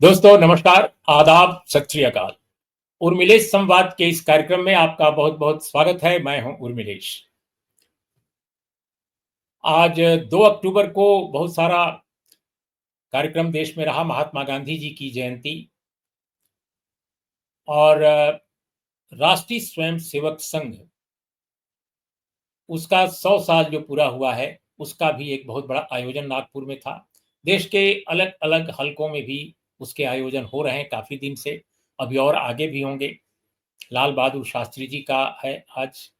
दोस्तों नमस्कार, आदाब, सत श्री अकाल। उर्मिलेश संवाद के इस कार्यक्रम में आपका बहुत बहुत स्वागत है। मैं हूं उर्मिलेश। आज 2 अक्टूबर को बहुत सारा कार्यक्रम देश में रहा। महात्मा गांधी जी की जयंती और राष्ट्रीय स्वयं सेवक संघ, उसका 100 साल जो पूरा हुआ है, उसका भी एक बहुत बड़ा आयोजन नागपुर में था। देश के अलग अलग हलकों में भी उसके आयोजन हो रहे हैं काफी दिन से, अभी और आगे भी होंगे। लाल बहादुर शास्त्री जी का है आज,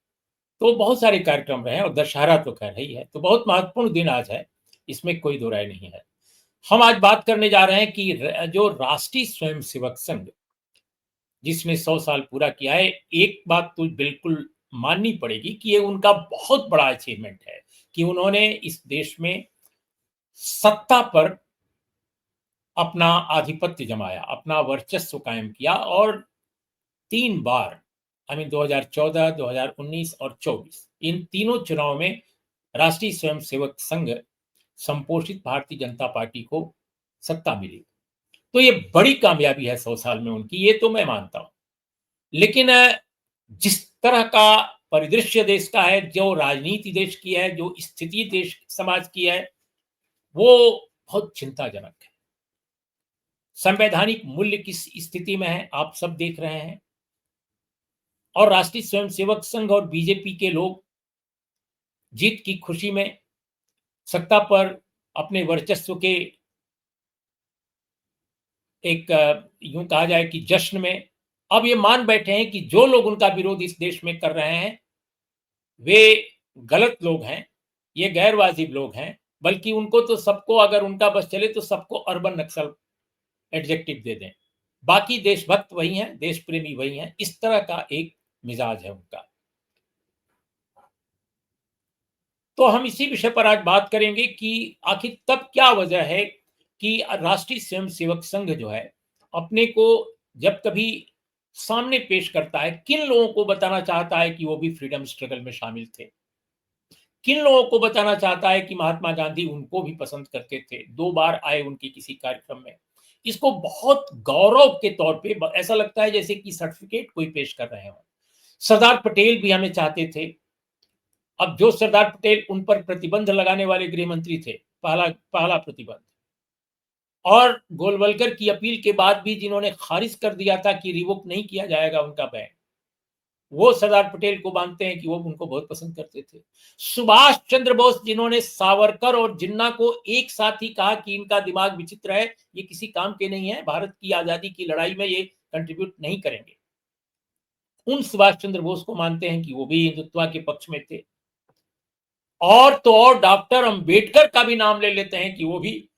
तो बहुत सारे कार्यक्रम रहे हैं और दशहरा तो खैर ही है, तो बहुत महत्वपूर्ण दिन आज है, इसमें कोई दो राय नहीं है। हम आज बात करने जा रहे हैं कि जो राष्ट्रीय स्वयंसेवक संघ, जिसने 100 साल पूरा किया है, एक बात तो बिल्कुल माननी पड़ेगी कि ये उनका बहुत बड़ा अचीवमेंट है कि उन्होंने इस देश में सत्ता पर अपना आधिपत्य जमाया, अपना वर्चस्व कायम किया और 3 बार, 2014, 2019 और 24, इन तीनों चुनाव में राष्ट्रीय स्वयंसेवक संघ संपोषित भारतीय जनता पार्टी को सत्ता मिली। तो ये बड़ी कामयाबी है 100 साल में उनकी, ये तो मैं मानता हूं। लेकिन जिस तरह का परिदृश्य देश का है, जो राजनीति देश की है, जो स्थिति देश समाज की है, वो बहुत चिंताजनक है। संवैधानिक मूल्य किस स्थिति में है आप सब देख रहे हैं, और राष्ट्रीय स्वयंसेवक संघ और बीजेपी के लोग जीत की खुशी में, सत्ता पर अपने वर्चस्व के एक यूं कहा जाए कि जश्न में अब ये मान बैठे हैं कि जो लोग उनका विरोध इस देश में कर रहे हैं वे गलत लोग हैं, ये गैर वाजिब लोग हैं, बल्कि उनको तो सबको, अगर उनका बस चले तो सबको अर्बन नक्सल एडजेक्टिव दे दें। बाकी देशभक्त वही हैं, देश प्रेमी वही हैं। इस तरह का एक मिजाज है उनका। तो हम इसी विषय पर आज बात करेंगे कि आखिर तब क्या वजह है कि राष्ट्रीय स्वयंसेवक संघ जो है, अपने को जब कभी सामने पेश करता है, किन लोगों को बताना चाहता है कि वो भी फ्रीडम स्ट्रगल में शामिल थे, किन लोगों को बताना चाहता है कि महात्मा गांधी उनको भी पसंद करते थे, 2 बार आए उनके किसी कार्यक्रम में। इसको बहुत गौरव के तौर पे ऐसा लगता है जैसे कि सर्टिफिकेट कोई पेश कर रहे हो। सरदार पटेल भी हमें चाहते थे। अब जो सरदार पटेल उन पर प्रतिबंध लगाने वाले गृह मंत्री थे, पहला पहला प्रतिबंध, और गोलवलकर की अपील के बाद भी जिन्होंने खारिज कर दिया था कि रिवोक नहीं किया जाएगा उनका बैन, वो सरदार पटेल को मानते हैं कि वो उनको बहुत पसंद करते थे। सुभाष चंद्र बोस, जिन्होंने सावरकर और जिन्ना को एक साथ ही कहा कि इनका दिमाग विचित्र है, ये किसी काम के नहीं है, भारत की आजादी की लड़ाई में ये कंट्रीब्यूट नहीं करेंगे, उन सुभाष चंद्र बोस को मानते हैं कि वो भी हिंदुत्व के पक्ष में थे। और तो और डॉक्टर अंबेडकर का भी नाम ले लेते हैं कि वो भी,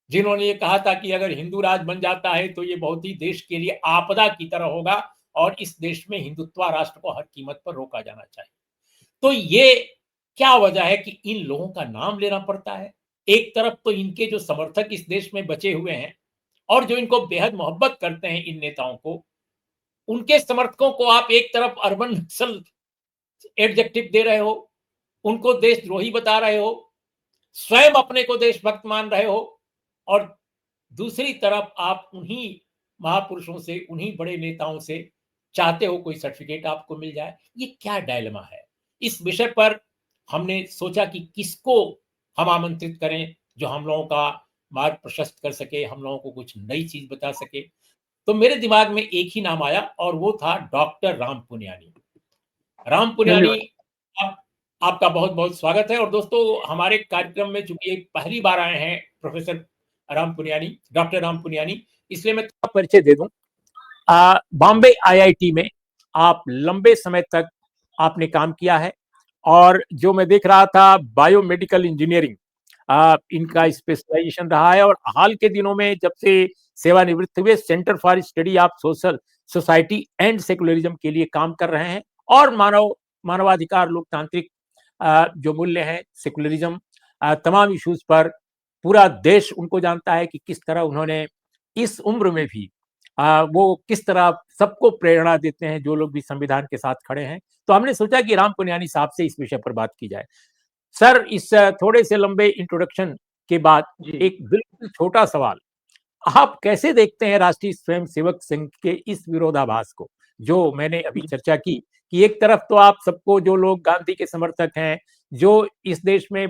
जिन्होंने ये कहा था कि अगर हिंदू राज बन जाता है तो ये बहुत ही देश के लिए आपदा की तरह होगा और इस देश में हिंदुत्व राष्ट्र को हर कीमत पर रोका जाना चाहिए। तो ये क्या वजह है कि इन लोगों का नाम लेना पड़ता है? एक तरफ तो इनके जो समर्थक इस देश में बचे हुए हैं और जो इनको बेहद मोहब्बत करते हैं इन नेताओं को, उनके समर्थकों को आप एक तरफ अर्बन नक्सल एडजेक्टिव दे रहे हो, उनको देशद्रोही बता रहे हो, स्वयं अपने को देशभक्त मान रहे हो, और दूसरी तरफ आप उन्हीं महापुरुषों से, उन्हीं बड़े नेताओं से चाहते हो कोई सर्टिफिकेट आपको मिल जाए। ये क्या डायलेमा है? इस विषय पर हमने सोचा कि किसको हम आमंत्रित करें जो हम लोगों का मार्ग प्रशस्त कर सके, हम लोगों को कुछ नई चीज बता सके। तो मेरे दिमाग में एक ही नाम आया और वो था डॉक्टर राम पुनियानी। राम पुनियानी, धन्यवाद। आप, आपका बहुत बहुत स्वागत है। और दोस्तों, हमारे कार्यक्रम में चूंकि एक पहली बार आए हैं प्रोफेसर राम पुनियानी, डॉक्टर राम पुनियानी, इसलिए मैं थोड़ा परिचय दे दूं। बॉम्बे आईआईटी में आप लंबे समय तक आपने काम किया है, और जो मैं देख रहा था बायोमेडिकल इंजीनियरिंग इनका स्पेशलाइजेशन रहा है। और हाल के दिनों में जब से सेवानिवृत्त हुए, centre for study of social society and secularism के लिए काम कर रहे हैं, और मानवाधिकार, लोकतांत्रिक जो मूल्य है, सेकुलरिज्म, तमाम इश्यूज पर पूरा देश उनको जानता है कि किस तरह उन्होंने इस उम्र में भी वो किस तरह सबको प्रेरणा देते हैं, जो लोग भी संविधान के साथ खड़े हैं। तो हमने सोचा कि राम पुनियानी साहब से इस विषय पर बात की जाए। सर, इस थोड़े से लंबे इंट्रोडक्शन के बाद जी, एक बिल्कुल छोटा सवाल, आप कैसे देखते हैं राष्ट्रीय स्वयंसेवक संघ के इस विरोधाभास को, जो मैंने अभी चर्चा की कि एक तरफ तो आप सबको, जो लोग गांधी के समर्थक हैं, जो इस देश में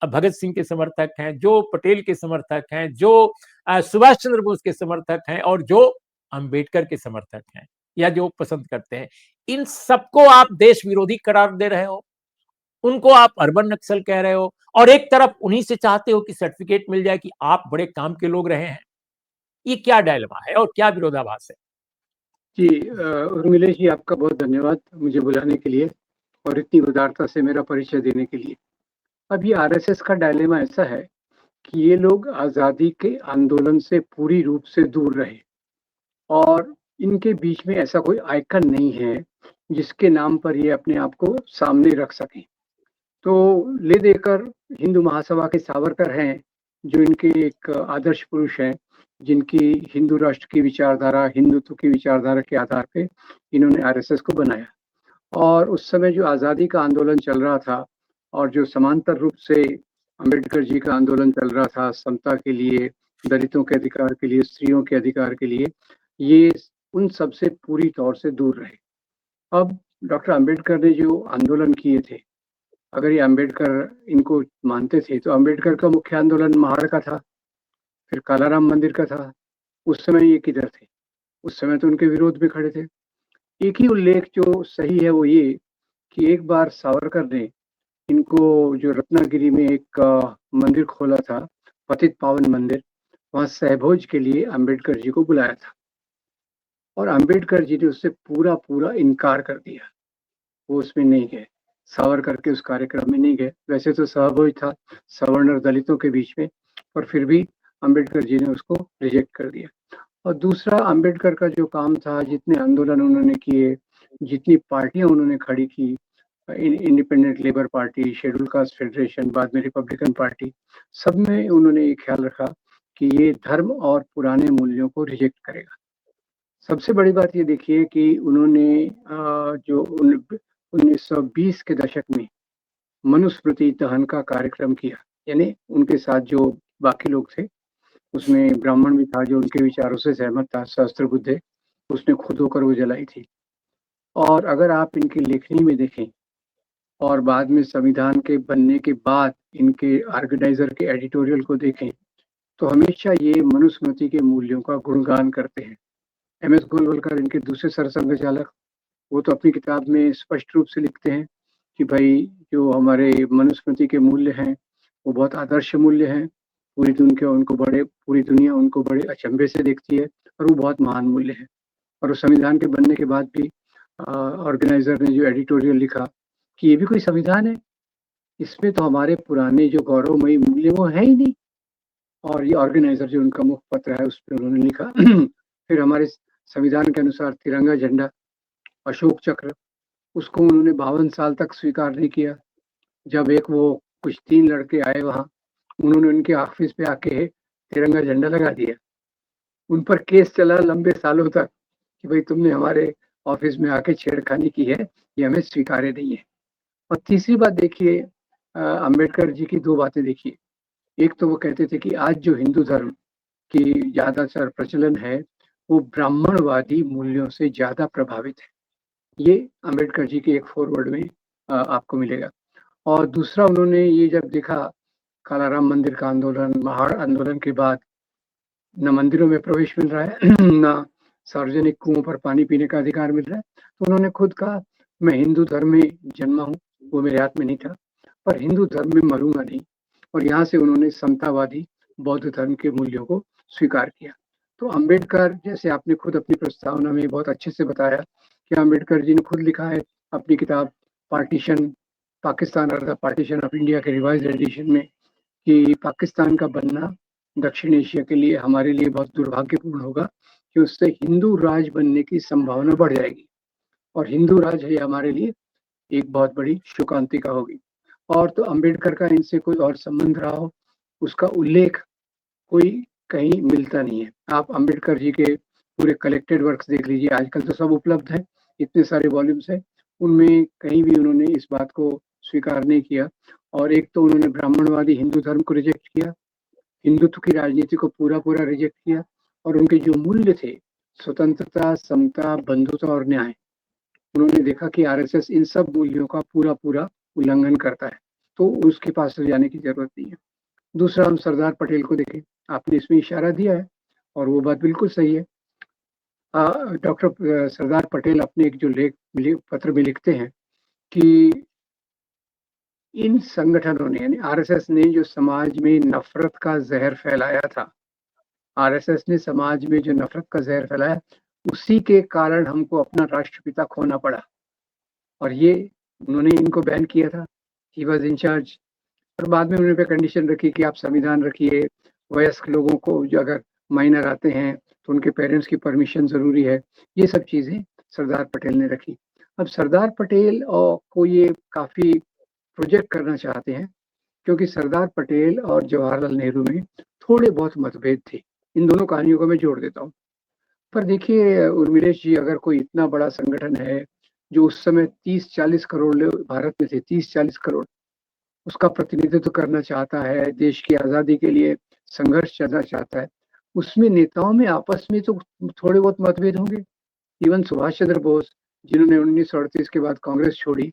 भगत सिंह के समर्थक हैं, जो पटेल के समर्थक हैं, जो सुभाष चंद्र बोस के समर्थक हैं और जो अंबेडकर के समर्थक हैं या जो पसंद करते हैं, इन सबको आप देश विरोधी करार दे रहे हो, उनको आप अर्बन नक्सल कह रहे हो, और एक तरफ उन्हीं से चाहते हो कि सर्टिफिकेट मिल जाए कि आप बड़े काम के लोग रहे हैं। ये क्या डायलेमा है और क्या विरोधाभास है? जी उर्मिलेश जी, आपका बहुत धन्यवाद मुझे बुलाने के लिए और इतनी उदारता से मेरा परिचय देने के लिए। अब ये आरएसएस का डायलेमा ऐसा है कि ये लोग आज़ादी के आंदोलन से पूरी रूप से दूर रहे और इनके बीच में ऐसा कोई आइकन नहीं है जिसके नाम पर ये अपने आप को सामने रख सकें। तो ले देकर हिंदू महासभा के सावरकर हैं, जो इनके एक आदर्श पुरुष हैं, जिनकी हिंदू राष्ट्र की विचारधारा, हिंदुत्व की विचारधारा के आधार पे इन्होंने आरएसएस को बनाया। और उस समय जो आज़ादी का आंदोलन चल रहा था और जो समांतर रूप से अंबेडकर जी का आंदोलन चल रहा था समता के लिए, दलितों के अधिकार के लिए, स्त्रियों के अधिकार के लिए, ये उन सब से पूरी तौर से दूर रहे। अब डॉक्टर अंबेडकर ने जो आंदोलन किए थे, अगर ये अंबेडकर इनको मानते थे तो अंबेडकर का मुख्य आंदोलन महाड़ का था, फिर कालाराम मंदिर का था। उस समय ये किधर थे? उस समय तो उनके विरोध में खड़े थे। एक ही उल्लेख जो सही है वो ये कि एक बार सावरकर ने इनको जो रत्नागिरी में एक मंदिर खोला था, पतित पावन मंदिर, वहाँ सहभोज के लिए अंबेडकर जी को बुलाया था और अंबेडकर जी ने उससे पूरा इनकार कर दिया। वो उसमें नहीं गए, सावरकर के उस कार्यक्रम में नहीं गए। वैसे तो सहभोज था सवर्ण और दलितों के बीच में, पर फिर भी अंबेडकर जी ने उसको रिजेक्ट कर दिया। और दूसरा, अंबेडकर का जो काम था, जितने आंदोलन उन्होंने किए, जितनी पार्टियां उन्होंने खड़ी की, independent labour party, schedule caste federation, बाद में रिपब्लिकन पार्टी, सब में उन्होंने ये ख्याल रखा कि ये धर्म और पुराने मूल्यों को रिजेक्ट करेगा। सबसे बड़ी बात ये देखिए कि उन्होंने जो 1920 के दशक में मनुस्मृति दहन का कार्यक्रम किया, यानी उनके साथ जो बाकी लोग थे, उसमें ब्राह्मण भी था जो उनके विचारों से सहमत था, सहस्त्रबुद्धे, उसने खुद होकर वो जलाई थी। और अगर आप इनकी लेखनी में देखें और बाद में संविधान के बनने के बाद इनके ऑर्गेनाइजर के एडिटोरियल को देखें, तो हमेशा ये मनुस्मृति के मूल्यों का गुणगान करते हैं। एम.एस. गोलवलकर, इनके दूसरे सरसंघचालक, वो तो अपनी किताब में स्पष्ट रूप से लिखते हैं कि भाई जो हमारे मनुस्मृति के मूल्य हैं वो बहुत आदर्श मूल्य हैं। पूरी दुनिया उनको बड़े अचंभे से देखती है और वो बहुत महान मूल्य है। और उस संविधान के बनने के बाद भी ऑर्गेनाइजर ने जो एडिटोरियल लिखा कि ये भी कोई संविधान है, इसमें तो हमारे पुराने जो गौरवमयी मूल्य वो है ही नहीं। और ये ऑर्गेनाइजर जो उनका मुखपत्र है उस पर उन्होंने लिखा फिर हमारे संविधान के अनुसार तिरंगा झंडा, अशोक चक्र, उसको उन्होंने 52 साल तक स्वीकार नहीं किया। जब एक वो कुछ 3 लड़के आए वहाँ, उन्होंने उनके ऑफिस पे आके तिरंगा झंडा लगा दिया। उन पर केस चला लंबे सालों तक कि भाई तुमने हमारे ऑफिस में आके छेड़खानी की है, ये हमें स्वीकार्य नहीं है। और तीसरी बात देखिए, अंबेडकर जी की 2 बातें देखिए। एक तो वो कहते थे कि आज जो हिंदू धर्म की ज्यादातर प्रचलन है वो ब्राह्मणवादी मूल्यों से ज्यादा प्रभावित है। ये अंबेडकर जी के एक फॉरवर्ड में आपको मिलेगा। और दूसरा, उन्होंने ये जब देखा कालाराम मंदिर का आंदोलन, महाड़ आंदोलन के बाद न मंदिरों में प्रवेश मिल रहा है न सार्वजनिक कुओं पर पानी पीने का अधिकार मिल रहा है, तो उन्होंने खुद कहा मैं हिंदू धर्म में जन्मा हूँ, वो मेरे हाथ में नहीं था, पर हिंदू धर्म में मरूंगा नहीं। और यहाँ से उन्होंने समतावादी बौद्ध धर्म के मूल्यों को स्वीकार किया। तो अंबेडकर, जैसे आपने खुद अपनी प्रस्तावना में बहुत अच्छे से बताया कि अंबेडकर जी ने खुद लिखा है अपनी किताब पार्टीशन, पाकिस्तान और द पार्टीशन ऑफ इंडिया के रिवाइज एडिशन में कि पाकिस्तान का बनना दक्षिण एशिया के लिए, हमारे लिए बहुत दुर्भाग्यपूर्ण होगा कि उससे हिंदू राज बनने की संभावना बढ़ जाएगी और हिंदू राज है हमारे लिए एक बहुत बड़ी शोकांतिका होगी। और तो अंबेडकर का इनसे कोई और संबंध रहा हो, उसका उल्लेख कोई कहीं मिलता नहीं है। आप अंबेडकर जी के पूरे कलेक्टेड वर्क्स देख लीजिए, आजकल तो सब उपलब्ध है, इतने सारे वॉल्यूम्स हैं, उनमें कहीं भी उन्होंने इस बात को स्वीकार नहीं किया। और एक तो उन्होंने ब्राह्मणवादी हिंदू धर्म को रिजेक्ट किया, हिंदुत्व की राजनीति को पूरा पूरा रिजेक्ट किया, और उनके जो मूल्य थे, स्वतंत्रता, समता, बंधुता और न्याय, उन्होंने देखा कि आरएसएस इन सब मूल्यों का पूरा पूरा उल्लंघन करता है, तो उसके पास तो जाने की जरूरत नहीं है। दूसरा, हम सरदार पटेल को देखें, आपने इसमें इशारा दिया है और वो बात बिल्कुल सही है। डॉक्टर सरदार पटेल अपने एक जो पत्र में लिखते हैं कि इन संगठनों ने, यानी आरएसएस ने, जो समाज में नफरत का जहर फैलाया था, आरएसएस ने समाज में जो नफरत का जहर फैलाया, उसी के कारण हमको अपना राष्ट्रपिता खोना पड़ा। और ये उन्होंने इनको बैन किया था, ही वॉज इंचार्ज। और बाद में उन्होंने पे कंडीशन रखी कि आप संविधान रखिए, वयस्क लोगों को जो अगर माइनर आते हैं तो उनके पेरेंट्स की परमिशन जरूरी है, ये सब चीजें सरदार पटेल ने रखी। अब सरदार पटेल को ये काफी प्रोजेक्ट करना चाहते हैं, क्योंकि सरदार पटेल और जवाहरलाल नेहरू में थोड़े बहुत मतभेद थे। इन दोनों कहानियों को मैं जोड़ देता हूँ। पर देखिए उर्मिलेश जी, अगर कोई इतना बड़ा संगठन है जो उस समय 30-40 करोड़ लोग भारत में थे, 30-40 करोड़, उसका प्रतिनिधित्व करना चाहता है, देश की आजादी के लिए संघर्ष करना चाहता है, उसमें नेताओं में आपस में तो थोड़े बहुत मतभेद होंगे। इवन सुभाष चंद्र बोस, जिन्होंने 1938 के बाद कांग्रेस छोड़ी,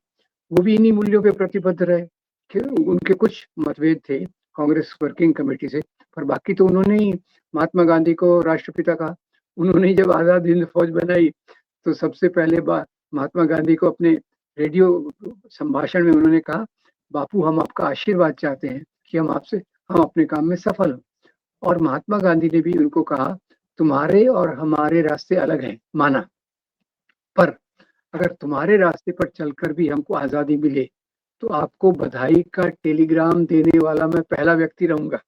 वो भी इन्हीं मूल्यों पे प्रतिबद्ध रहे। कि उनके कुछ मतभेद थे कांग्रेस वर्किंग कमेटी से, पर बाकी तो उन्होंने ही महात्मा गांधी को राष्ट्रपिता कहा। उन्होंने जब आजाद हिंद फौज बनाई तो सबसे पहले महात्मा गांधी को अपने रेडियो संभाषण में उन्होंने कहा, बापू हम आपका आशीर्वाद चाहते हैं कि हम अपने काम में सफल हों। और महात्मा गांधी ने भी उनको कहा, तुम्हारे और हमारे रास्ते अलग हैं माना, पर अगर तुम्हारे रास्ते पर चलकर भी हमको आजादी मिले तो आपको बधाई का टेलीग्राम देने वाला मैं पहला व्यक्ति रहूंगा।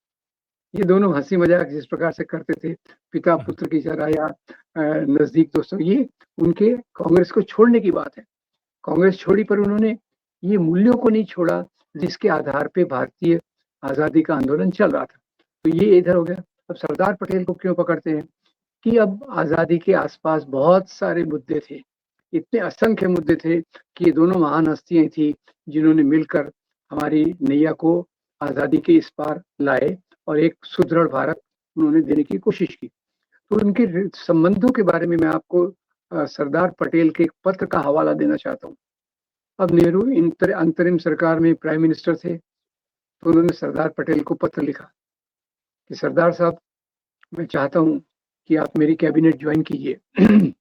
ये दोनों हंसी मजाक जिस प्रकार से करते थे, पिता पुत्र की तरह या नजदीक दोस्तों, ये उनके कांग्रेस को छोड़ने की बात है। कांग्रेस छोड़ी पर उन्होंने ये मूल्यों को नहीं छोड़ा जिसके आधार पे भारतीय आजादी का आंदोलन चल रहा था। तो ये इधर हो गया। अब सरदार पटेल को क्यों पकड़ते हैं कि अब आजादी के आसपास बहुत सारे मुद्दे थे, इतने असंख्य मुद्दे थे कि ये दोनों महान हस्तियां थी जिन्होंने मिलकर हमारी नैया को आजादी के इस पार लाए और एक सुदृढ़ भारत उन्होंने देने की कोशिश की। तो उनके संबंधों के बारे में मैं आपको सरदार पटेल के एक पत्र का हवाला देना चाहता हूँ। अब नेहरू अंतरिम सरकार में प्राइम मिनिस्टर थे, तो उन्होंने सरदार पटेल को पत्र लिखा कि सरदार साहब, मैं चाहता हूँ कि आप मेरी कैबिनेट ज्वाइन कीजिए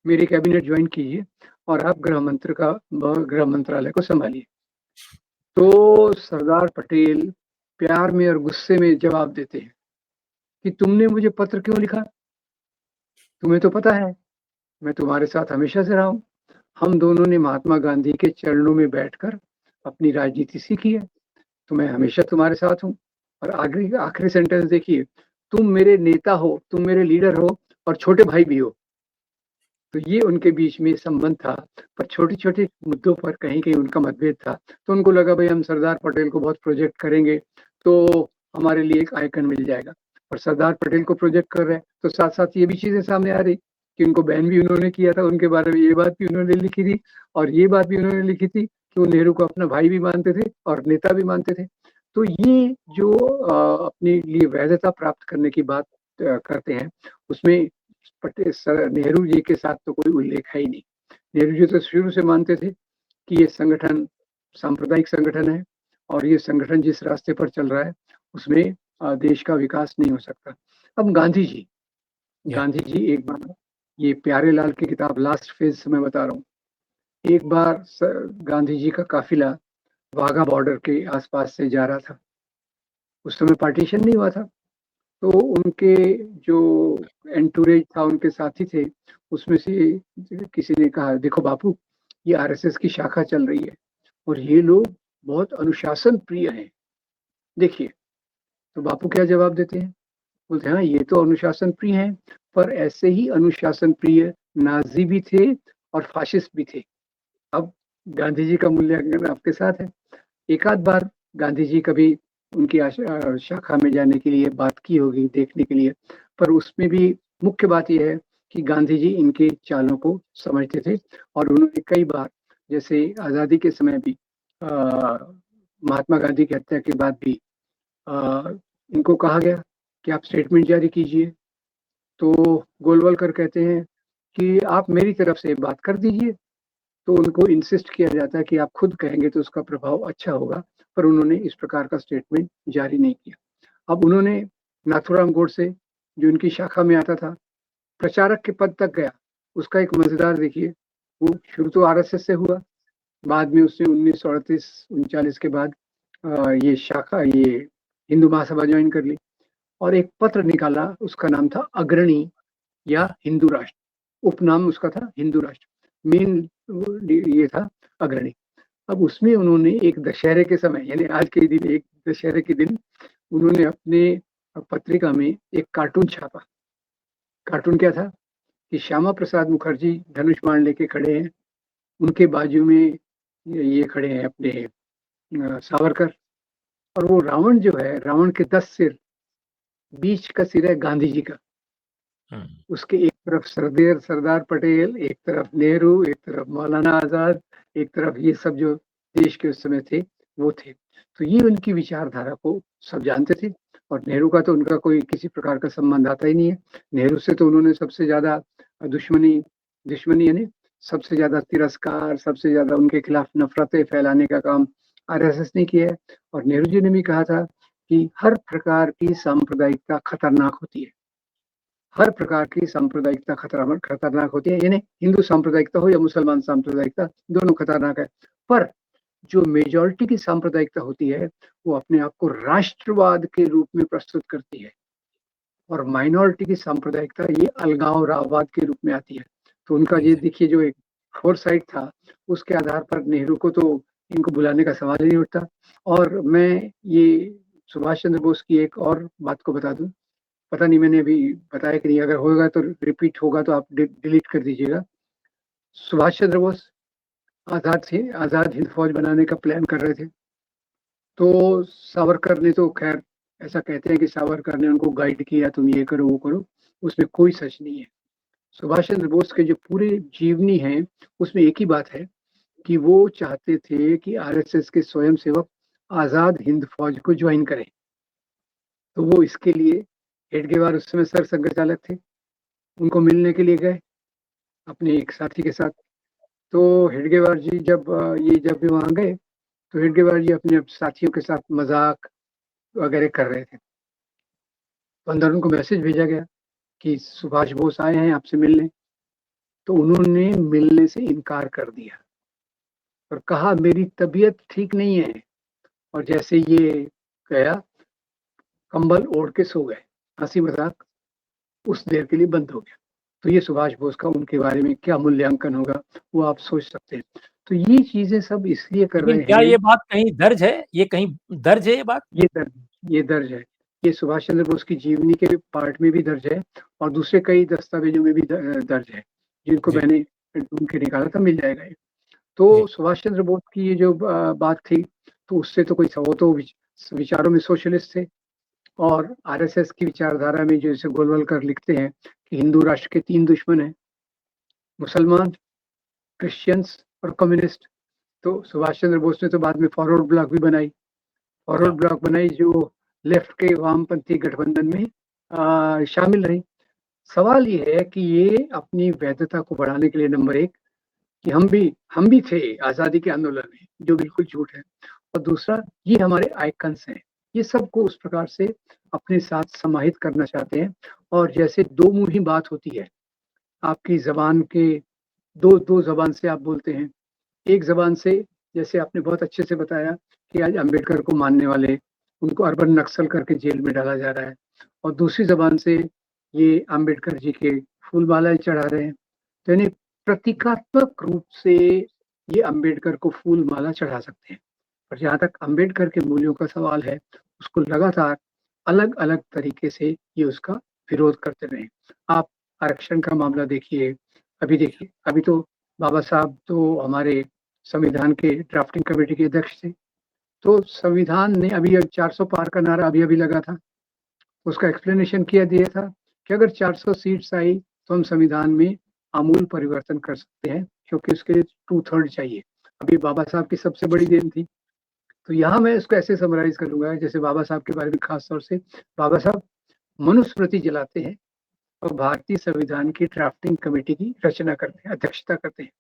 मेरी कैबिनेट ज्वाइन कीजिए और आप गृह मंत्रालय को संभालिए। तो सरदार पटेल प्यार में और गुस्से में जवाब देते हैं कि तुमने मुझे पत्र क्यों लिखा, तुम्हें तो पता है मैं तुम्हारे साथ हमेशा से रहा हूँ, हम दोनों ने महात्मा गांधी के चरणों में बैठकर अपनी राजनीति सीखी है, तो मैं हमेशा तुम्हारे साथ हूँ। और आखिरी सेंटेंस देखिए, तुम मेरे नेता हो, तुम मेरे लीडर हो और छोटे भाई भी हो। तो ये उनके बीच में संबंध था, पर छोटी छोटी मुद्दों पर कहीं कहीं उनका मतभेद था। तो उनको लगा भाई हम सरदार पटेल को बहुत प्रोजेक्ट करेंगे तो हमारे लिए एक आइकन मिल जाएगा, और सरदार पटेल को प्रोजेक्ट कर रहे हैं तो साथ साथ ये भी चीजें सामने आ रही कि उनको बैन भी उन्होंने किया था, उनके बारे में ये बात भी उन्होंने लिखी थी, और ये बात भी उन्होंने लिखी थी कि वो नेहरू को अपना भाई भी मानते थे और नेता भी मानते थे। तो ये जो अपने लिए वैधता प्राप्त करने की बात करते हैं, उसमें नेहरू जी के साथ तो कोई उल्लेख है ही नहीं। नेहरू जी तो शुरू से मानते थे कि ये संगठन सांप्रदायिक संगठन है और ये संगठन जिस रास्ते पर चल रहा है उसमें देश का विकास नहीं हो सकता। अब गांधी जी एक बार, ये प्यारे लाल की किताब लास्ट फेज से मैं बता रहा हूँ, एक बार गांधी जी का काफिला वाघा बॉर्डर के आसपास से जा रहा था। उस समय पार्टीशन नहीं हुआ था, तो उनके जो एंटूरेज था, उनके साथी थे, उसमें से किसी ने कहा, देखो बापू, ये आरएसएस की शाखा चल रही है और ये लोग बहुत अनुशासन प्रिय हैं, देखिए। तो बापू क्या जवाब देते हैं, बोलते हैं हाँ ये तो अनुशासन प्रिय हैं, पर ऐसे ही अनुशासन प्रिय नाजी भी थे और फाशिस्ट भी थे। अब गांधी जी का मूल्यांकन आपके साथ है। एक आध बार गांधी जी कभी उनकी शाखा में जाने के लिए बात की होगी, देखने के लिए, पर उसमें भी मुख्य बात यह है कि गांधी जी इनके चालों को समझते थे और उन्होंने कई बार, जैसे आजादी के समय भी, महात्मा गांधी की हत्या के बाद भी इनको कहा गया कि आप स्टेटमेंट जारी कीजिए, तो गोलवलकर कहते हैं कि आप मेरी तरफ से बात कर दीजिए। तो उनको इंसिस्ट किया जाता है कि आप खुद कहेंगे तो उसका प्रभाव अच्छा होगा, पर उन्होंने इस प्रकार का स्टेटमेंट जारी नहीं किया। अब उन्होंने नाथूराम गोडसे, जो उनकी शाखा में आता था, प्रचारक के पद तक गया। उसका एक मजेदार देखिए, वो शुरू तो आरएसएस से हुआ, बाद में उसने 1938-39 के बाद ये शाखा, ये हिंदू महासभा ज्वाइन कर ली और एक पत्र निकाला, उसका नाम था अग्रणी या हिंदू राष्ट्र। उपनाम उसका था हिंदू राष्ट्र, मेन ये था अग्रणी। अब उसमें उन्होंने एक दशहरे के समय, यानी आज के दिन, एक दशहरे के दिन उन्होंने अपने पत्रिका में एक कार्टून छापा। कार्टून क्या था कि श्यामा प्रसाद मुखर्जी धनुष बाण लेके खड़े हैं, उनके बाजू में ये खड़े हैं अपने सावरकर, और वो रावण जो है, रावण के 10 सिर, बीच का सिर है गांधी जी का। उसके एक तरफ सरदार पटेल, एक तरफ नेहरू, एक तरफ मौलाना आजाद, एक तरफ ये सब जो देश के उस समय थे वो थे। तो ये उनकी विचारधारा को सब जानते थे, और नेहरू का तो उनका कोई किसी प्रकार का संबंध आता ही नहीं है। नेहरू से तो उन्होंने सबसे ज्यादा दुश्मनी यानी सबसे ज्यादा तिरस्कार, सबसे ज्यादा उनके खिलाफ नफरतें फैलाने का काम आरएसएस ने किया है। और नेहरू जी ने भी कहा था कि हर प्रकार की सांप्रदायिकता खतरनाक होती है, हर प्रकार की सांप्रदायिकता खतरनाक होती है, यानी हिंदू सांप्रदायिकता हो या मुसलमान सांप्रदायिकता, दोनों खतरनाक है। पर जो मेजॉरिटी की सांप्रदायिकता होती है वो अपने आप को राष्ट्रवाद के रूप में प्रस्तुत करती है, और माइनॉरिटी की सांप्रदायिकता ये अलगाववाद के रूप में आती है। तो उनका ये देखिए जो एक फोरसाइट था, उसके आधार पर नेहरू को तो इनको बुलाने का सवाल ही नहीं उठता। और मैं ये सुभाष चंद्र बोस की एक और बात को बता दूं, पता नहीं मैंने अभी बताया कि नहीं, अगर होगा तो रिपीट होगा तो आप डिलीट कर दीजिएगा। सुभाष चंद्र बोस आजाद हिंद फौज बनाने का प्लान कर रहे थे, तो सावरकर ने तो खैर, ऐसा कहते हैं कि सावरकर ने उनको गाइड किया, तुम ये करो वो करो, उसमें कोई सच नहीं है। सुभाष चंद्र बोस के जो पूरे जीवनी है उसमें एक ही बात है कि वो चाहते थे कि आरएसएस के स्वयंसेवक आजाद हिंद फौज को ज्वाइन करें। तो वो इसके लिए हेडगेवार उस समय सर संघचालक थे, उनको मिलने के लिए गए अपने एक साथी के साथ। तो हेडगेवार जी जब भी वहां गए तो हेडगेवार जी अपने साथियों के साथ मजाक वगैरह कर रहे थे। तो अंदर उनको मैसेज भेजा गया कि सुभाष बोस आए हैं आपसे मिलने। तो उन्होंने मिलने से इनकार कर दिया और कहा मेरी तबीयत ठीक नहीं है, और जैसे ये गया कंबल ओढ़ के सो गए। हंसी मजाक उस देर के लिए बंद हो गया। तो ये सुभाष बोस का उनके बारे में क्या मूल्यांकन होगा वो आप सोच सकते हैं। तो ये चीजें सब इसलिए कर लेकिन रहे क्या हैं। ये बात कहीं दर्ज है, ये कहीं दर्ज है ये बात? ये दर्ज है, ये सुभाष चंद्र बोस की जीवनी के पार्ट में भी दर्ज है, और दूसरे कई दस्तावेजों में भी दर्ज है, जिनको मैंने ढूंढ के निकाला था, मिल जाएगा ये। तो सुभाष चंद्र बोस की ये जो बात थी, तो उससे तो कोई, वो तो विचारों में सोशलिस्ट थे, और आरएसएस की विचारधारा में जैसे गोलवलकर लिखते हैं कि हिंदू राष्ट्र के 3 दुश्मन हैं, मुसलमान, क्रिश्चियंस और कम्युनिस्ट। तो सुभाष चंद्र बोस ने तो बाद में फॉरवर्ड ब्लॉक भी बनाई, फॉरवर्ड ब्लॉक बनाई जो लेफ्ट के वामपंथी गठबंधन में शामिल रही। सवाल ये है कि ये अपनी वैधता को बढ़ाने के लिए, नंबर एक, कि हम भी थे आजादी के आंदोलन में, जो बिल्कुल झूठ है, और दूसरा ये हमारे आइकन्स हैं, ये सबको उस प्रकार से अपने साथ समाहित करना चाहते हैं। और जैसे दो मुंही बात होती है, आपकी जबान के दो जबान से आप बोलते हैं, एक जबान से, जैसे आपने बहुत अच्छे से बताया कि आज अंबेडकर को मानने वाले, उनको अर्बन नक्सल करके जेल में डाला जा रहा है, और दूसरी जबान से ये अंबेडकर जी के फूल मालाएं चढ़ा रहे हैं। तो यानी प्रतीकात्मक रूप से ये अंबेडकर को फूल माला चढ़ा सकते हैं, और जहाँ तक अंबेडकर के मूल्यों का सवाल है, उसको लगातार अलग अलग तरीके से ये उसका विरोध करते रहे। आप आरक्षण का मामला देखिए, अभी तो बाबा साहब तो हमारे संविधान के ड्राफ्टिंग कमेटी के अध्यक्ष थे। तो संविधान ने अभी 400 पार का नारा अभी अभी लगा था, उसका एक्सप्लेनेशन किया दिया था कि अगर 400 सीट्स आई तो हम संविधान में आमूल परिवर्तन कर सकते हैं, क्योंकि उसके लिए 2/3 चाहिए। अभी बाबा साहब की सबसे बड़ी देन थी तो यहाँ मैं इसको ऐसे समराइज करूंगा, जैसे बाबा साहब के बारे में खास तौर से, बाबा साहब मनुस्मृति जलाते हैं और भारतीय संविधान की ड्राफ्टिंग कमेटी की रचना करते हैं, अध्यक्षता करते हैं।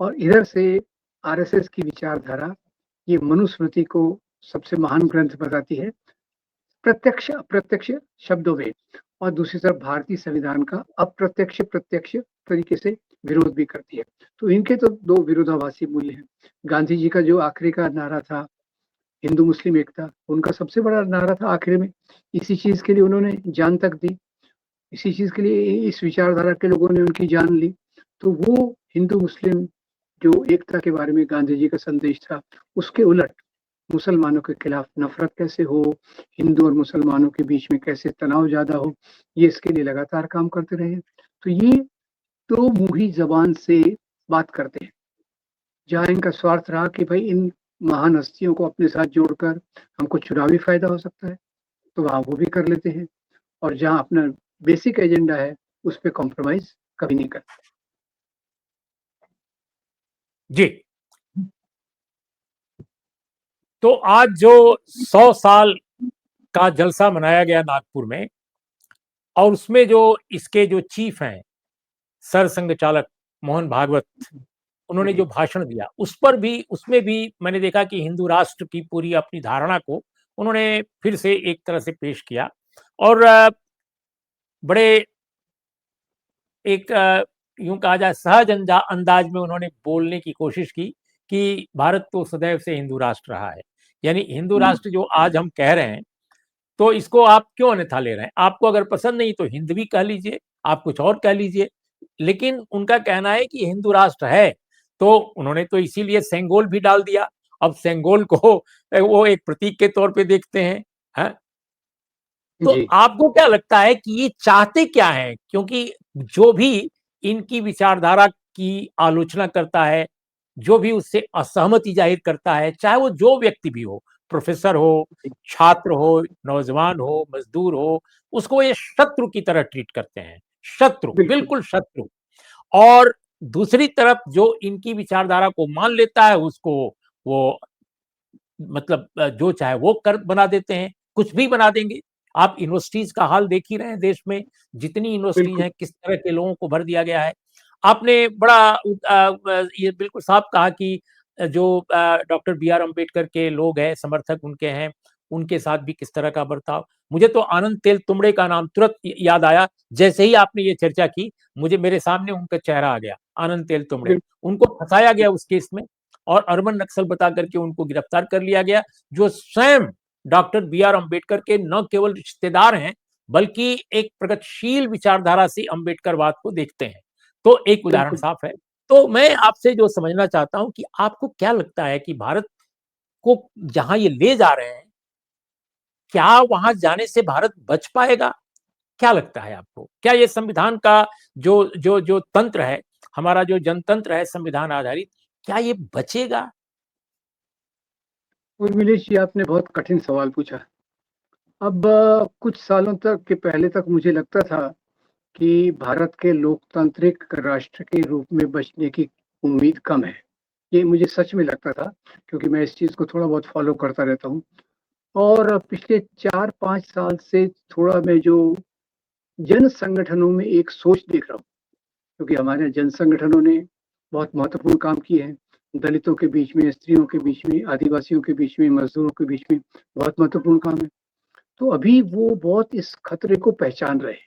और इधर से आरएसएस की विचारधारा ये मनुस्मृति को सबसे महान ग्रंथ बताती है, प्रत्यक्ष अप्रत्यक्ष शब्दों में, और दूसरी तरफ भारतीय संविधान का अप्रत्यक्ष प्रत्यक्ष तरीके से विरोध भी करती है। तो इनके तो दो विरोधाभासी मूल्य हैं। गांधी जी का जो आखिरी का नारा था, हिंदू मुस्लिम एकता, उनका सबसे बड़ा नारा था आखिर में। इसी चीज के लिए उन्होंने जान तक दी, इसी चीज के लिए इस विचारधारा के लोगों ने उनकी जान ली। तो वो हिंदू मुस्लिम जो एकता के बारे में गांधी जी का संदेश था, उसके उलट मुसलमानों के खिलाफ नफरत कैसे हो, हिंदू और मुसलमानों के बीच में कैसे तनाव ज्यादा हो, ये इसके लिए लगातार काम करते रहे। तो ये दो मुंही जबान से बात करते हैं। जहाँ इनका स्वार्थ रहा कि भाई इन महान हस्तियों को अपने साथ जोड़कर हमको चुनावी फायदा हो सकता है, तो वहां वो भी कर लेते हैं। और जहाँ अपना बेसिक एजेंडा है, उस पर कॉम्प्रोमाइज कभी नहीं करते। जी। तो आज जो 100 साल का जलसा मनाया गया नागपुर में, और उसमें जो इसके जो चीफ हैं सर संघ चालक मोहन भागवत, उन्होंने जो भाषण दिया उसमें भी मैंने देखा कि हिंदू राष्ट्र की पूरी अपनी धारणा को उन्होंने फिर से एक तरह से पेश किया। और बड़े एक यूं कहा जाए सहज अंदाज में उन्होंने बोलने की कोशिश की कि भारत तो सदैव से हिंदू राष्ट्र रहा है। यानी हिंदू राष्ट्र जो आज हम कह रहे हैं, तो इसको आप क्यों अन्यथा ले रहे हैं? आपको अगर पसंद नहीं तो हिंदवी कह लीजिए, आप कुछ और कह लीजिए। लेकिन उनका कहना है कि हिंदू राष्ट्र है, तो उन्होंने तो इसीलिए सेंगोल भी डाल दिया। अब सेंगोल को वो एक प्रतीक के तौर पे देखते हैं, है? तो जी आपको क्या लगता है कि ये चाहते क्या हैं? क्योंकि जो भी इनकी विचारधारा की आलोचना करता है, जो भी उससे असहमति जाहिर करता है, चाहे वो जो व्यक्ति भी हो, प्रोफेसर हो, छात्र हो, नौजवान हो, मजदूर हो, उसको ये शत्रु की तरह ट्रीट करते हैं। शत्रु, बिल्कुल बिल्कुल शत्रु। और दूसरी तरफ जो इनकी विचारधारा को मान लेता है, उसको वो मतलब जो चाहे वो कर बना देते हैं, कुछ भी बना देंगे। आप यूनिवर्सिटीज का हाल देख ही रहे हैं, देश में जितनी यूनिवर्सिटीज बिल्कुल हैं किस तरह के लोगों को भर दिया गया है। आपने बड़ा ये बिल्कुल साफ कहा कि जो डॉक्टर बी आर अम्बेडकर के लोग हैं, समर्थक उनके हैं, उनके साथ भी किस तरह का बर्ताव। मुझे तो आनंद तेल तुमड़े का नाम तुरंत याद आया। जैसे ही आपने ये चर्चा की, मुझे मेरे सामने उनका चेहरा आ गया, आनंद तेल तुमड़े। बिल्कुल उनको फंसाया गया उस केस में और अर्बन नक्सल बता करके उनको गिरफ्तार कर लिया गया, जो स्वयं डॉक्टर बी आर अम्बेडकर के न केवल रिश्तेदार हैं, बल्कि एक प्रगतिशील विचारधारा से अम्बेडकरवाद को देखते हैं। तो एक उदाहरण बिल्कुल। साफ है। तो मैं आपसे जो समझना चाहता हूं कि आपको क्या लगता है कि भारत को जहां ये ले जा रहे हैं, क्या वहां जाने से भारत बच पाएगा? क्या लगता है आपको? क्या ये संविधान का जो जो जो तंत्र है, हमारा जो जनतंत्र है संविधान आधारित, क्या ये बचेगा? उर्मिलेश जी, आपने बहुत कठिन सवाल पूछा। अब कुछ सालों तक के पहले तक मुझे लगता था कि भारत के लोकतांत्रिक राष्ट्र के रूप में बचने की उम्मीद कम है। ये मुझे सच में लगता था, क्योंकि मैं इस चीज को थोड़ा बहुत फॉलो करता रहता हूँ। और पिछले 4-5 साल से थोड़ा मैं जो जन संगठनों में एक सोच देख रहा हूँ, क्योंकि हमारे जन संगठनों ने बहुत महत्वपूर्ण काम किए हैं। दलितों के बीच में, स्त्रियों के बीच में, आदिवासियों के बीच में, मजदूरों के बीच में बहुत महत्वपूर्ण काम है। तो अभी वो बहुत इस खतरे को पहचान रहे हैं।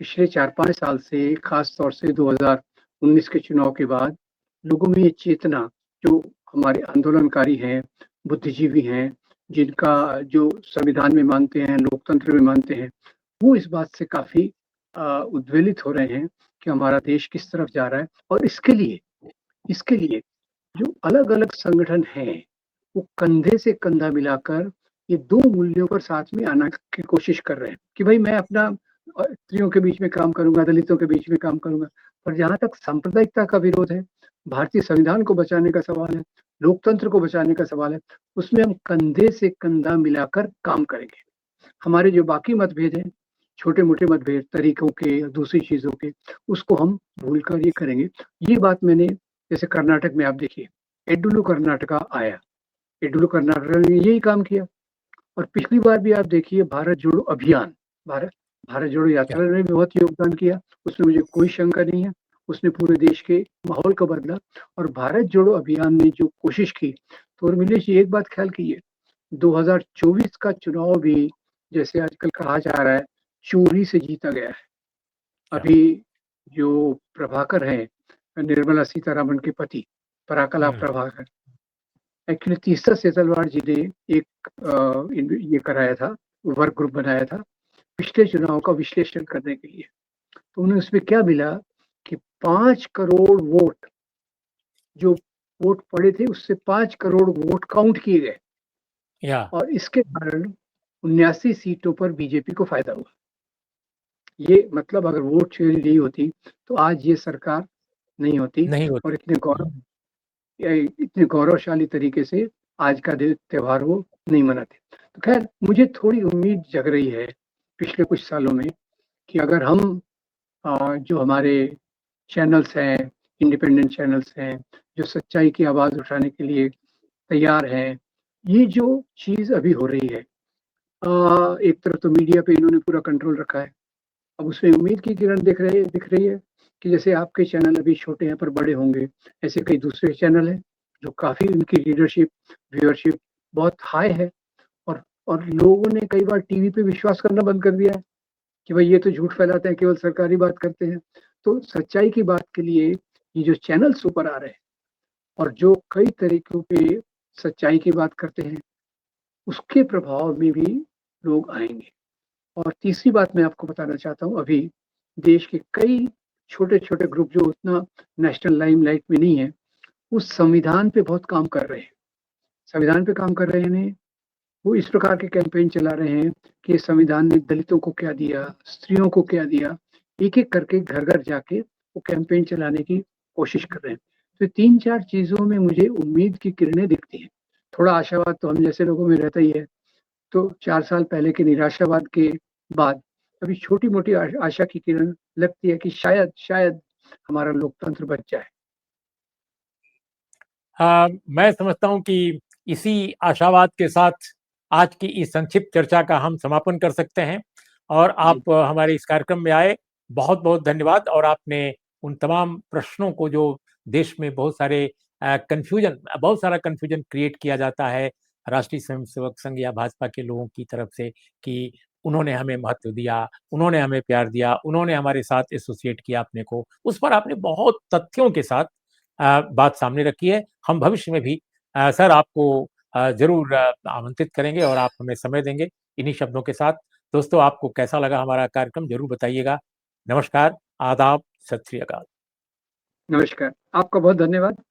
पिछले 4-5 साल से, खास तौर से 2019 के चुनाव के बाद, लोगों में ये चेतना, जो हमारे आंदोलनकारी हैं, बुद्धिजीवी हैं, जिनका जो संविधान में मानते हैं, लोकतंत्र में मानते हैं, वो इस बात से काफी उद्वेलित हो रहे हैं कि हमारा देश किस तरफ जा रहा है। और इसके लिए जो अलग-अलग संगठन हैं, वो कंधे से कंधा मिलाकर ये 2 मूल्यों पर साथ में आना की कोशिश कर रहे हैं कि भाई मैं अपना स्त्रियों के बीच में काम करूँगा, दलितों के बीच में काम करूँगा। पर जहाँ तक सांप्रदायिकता का विरोध है, भारतीय संविधान को बचाने का सवाल है, लोकतंत्र को बचाने का सवाल है, उसमें हम कंधे से कंधा मिलाकर काम करेंगे। हमारे जो बाकी मतभेद हैं, छोटे-मोटे मतभेद तरीकों के, दूसरी चीज़ों के, उसको हम भूलकर ये करेंगे। ये बात मैंने, जैसे कर्नाटक में आप देखिए, एडुलु कर्नाटका आया, येडुरप्पा कर्नाटक ने यही काम किया। और पिछली बार भी आप देखिए भारत जोड़ो अभियान, भारत जोड़ो यात्रा ने भी बहुत योगदान किया, उसमें मुझे कोई शंका नहीं है। उसने पूरे देश के माहौल को बदला। और भारत जोड़ो अभियान ने जो कोशिश की, तो उर्मिलेश जी एक बात ख्याल कीजिए, 2024 का चुनाव भी जैसे आजकल कहा जा रहा है चोरी से जीता गया है। अभी जो प्रभाकर हैं, निर्मला सीतारमण के पति पराकला प्रभाकर, एक्चुअली तीसरा सेतलवाड़ जी ने एक ये कराया था, वर्क ग्रुप बनाया था पिछले चुनाव का विश्लेषण करने के लिए। तो उन्हें उसमें क्या मिला कि 5 करोड़ वोट जो वोट पड़े थे, उससे 5 करोड़ वोट काउंट किए गए। और इसके कारण 79 सीटों पर बीजेपी को फायदा हुआ। ये मतलब अगर वोट चोरी नहीं होती तो आज ये सरकार नहीं होती, और इतने गौरवशाली तरीके से आज का त्योहार वो नहीं मनाते। तो खैर मुझे थोड़ी उम्मीद जग रही है पिछले कुछ सालों में कि अगर हम जो हमारे चैनल्स हैं, इंडिपेंडेंट चैनल्स हैं, जो सच्चाई की आवाज उठाने के लिए तैयार हैं, ये जो चीज अभी हो रही है, एक तरफ तो मीडिया पे इन्होंने पूरा कंट्रोल रखा है। अब उसमें उम्मीद की किरण दिख रही है कि जैसे आपके चैनल अभी छोटे हैं पर बड़े होंगे, ऐसे कई दूसरे चैनल हैं जो काफी उनकी लीडरशिप, व्यूअरशिप बहुत हाई है। और लोगों ने कई बार टीवी पे विश्वास करना बंद कर दिया है कि भाई ये तो झूठ फैलाते हैं, केवल सरकारी बात करते हैं। तो सच्चाई की बात के लिए ये जो चैनल्स ऊपर आ रहे हैं और जो कई तरीकों पे सच्चाई की बात करते हैं, उसके प्रभाव में भी लोग आएंगे। और तीसरी बात मैं आपको बताना चाहता हूँ, अभी देश के कई छोटे छोटे ग्रुप जो उतना नेशनल लाइमलाइट में नहीं है, उस संविधान पे बहुत काम कर रहे हैं। संविधान पे काम कर रहे हैं, वो इस प्रकार के कैंपेन चला रहे हैं कि संविधान ने दलितों को क्या दिया, स्त्रियों को क्या दिया, एक एक करके घर घर जाके वो कैंपेन चलाने की कोशिश कर रहे हैं। तो 3-4 चीजों में मुझे उम्मीद की किरणें दिखती हैं। थोड़ा आशावाद तो हम जैसे लोगों में रहता ही है। तो 4 साल पहले के निराशावाद के बाद अभी छोटी मोटी आशा की किरण लगती है कि शायद शायद हमारा लोकतंत्र बच जाए। मैं समझता हूं कि इसी आशावाद के साथ आज की इस संक्षिप्त चर्चा का हम समापन कर सकते हैं। और आप हमारे इस कार्यक्रम में आए, बहुत बहुत धन्यवाद। और आपने उन तमाम प्रश्नों को, जो देश में बहुत सारा कन्फ्यूजन क्रिएट किया जाता है राष्ट्रीय स्वयंसेवक संघ या भाजपा के लोगों की तरफ से, कि उन्होंने हमें महत्व दिया, उन्होंने हमें प्यार दिया, उन्होंने हमारे साथ एसोसिएट किया अपने को, उस पर आपने बहुत तथ्यों के साथ बात सामने रखी है। हम भविष्य में भी सर आपको जरूर आमंत्रित करेंगे और आप हमें समय देंगे। इन्हीं शब्दों के साथ दोस्तों, आपको कैसा लगा हमारा कार्यक्रम जरूर बताइएगा। नमस्कार, आदाब, सत श्री अकाल। नमस्कार, आपका बहुत धन्यवाद।